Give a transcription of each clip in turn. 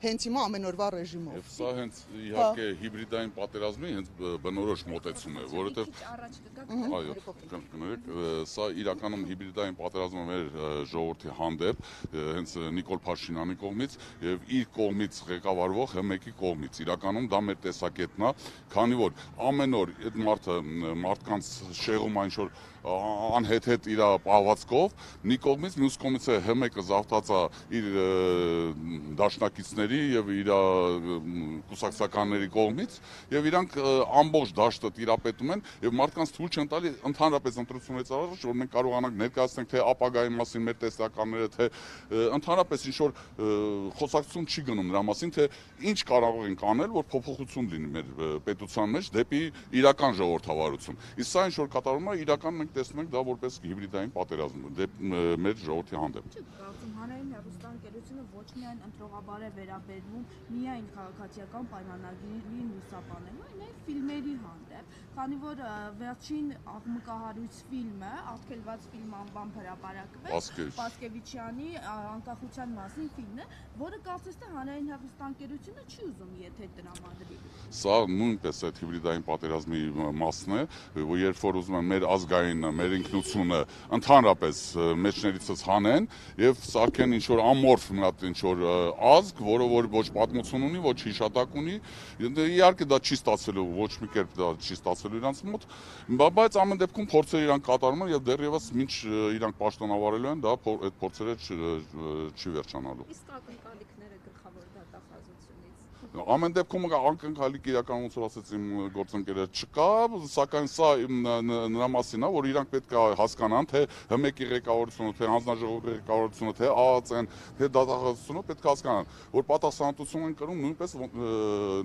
հենց հիմա ամենօրվա ռեժիմով։ Եվ սա հենց իհարկե հիբրիդային պատերազմի հենց բնորոշ մոտեցում է, որովհետև այո, կներեք, սա իրականում հիբրիդային պատերազմը մեր ժողովրդի հանդեպ, հենց Նիկոլ Փաշինյանի կողմից եւ իր կողմից ղեկավարվող ՀՄԷԿ-ի կողմից։ Իրականում դա մեր տեսակետն է, քանի որ ամեն օր այդ մարդկանց շեղում այն որ անհետ իր պահվածքով, մի կողմից, մյուս կողմից է ՀՄԷԿ-ը զավթած է իր դաշնակիցների եւ իր կուսակցականների կողմից եւ իրանք ամբողջ դաշտը տիրապետում են եւ մարդկանց թույլ չեն տալի ընդհանրապես ընտրությունից առաջ որ մենք կարողանանք ներկայացնենք թե ապագայի մասին մեր տեսականները թե ընդհանրապես ինչ որ խոսակցություն չի գնում նրա մասին թե ինչ կարող ենք անել որ փոփոխություն լինի մեր պետության մեջ դեպի իրական ժողովրդավարություն իսկ սա ինչ որ կատարվում է իրական մենք տեսնում ենք դա որպես հիբրիդային պատերազմ մեր ժողովրդի հանդեպ Հանրային հեռուստաընկերությունը ոչ միայն ընտրողաբար է վերաբերվում միայն քաղաքացիական պայմանագրին լուսաբանելու, այլ ֆիլմերի հանդեպ, քանի որ վերջին աղմկահարույց ֆիլմը, արգելված ֆիլմ անվամբ հրապարակվեց, Պասկևիչյանի անկախության մասին ֆիլմն է, որը կարծես թե հանրային հեռուստաընկերությունը չի ուզում եթե տրամադրի։ Սա նույնպես այդ հիբրիդային պատերազմի մասն է, երբ որ ուզում են մեր ազգային, մեր ինքնությունը ընդհանրապես մեջներիցս հանեն եւ սարքեն ինչ որ ամորֆ մի հատ ինչ որ ազգ, որը որ ոչ պատմություն ունի, ոչ հիշատակ ունի, իհարկե դա չի ստացվելու, ոչ մի կերպ դա չի ստացվելու իրանց մոտ, բայց ամեն դեպքում փորձեր իրանք կատարում են եւ դեռևս մինչ իրանք պաշտոնավարելու են, դա այդ փորձերը չի վերջանալու։ Իսկ ակնկալիքները գլխավոր դատախազությունից Ամեն դեպքում ակնկալիք իրականում ոնց որ ասեց իմ գործընկերը չկա, սակայն սա նրա մասին է, որ իրանք պետք է հասկանան, թե ՀՄԷԿ-ի ղեկավարությունը, թե հանձնաժողովի ղեկավարությունը, թե ԱԱԾ-ն, թե դատախազությունը պետք է հասկանան, որ պատասխանատվություն են կրում նույնպես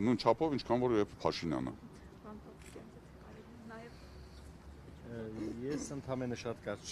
նույն չափով, ինչքան որ եւ Փաշինյանը։ Ես ընդհանրապես շատ կարճ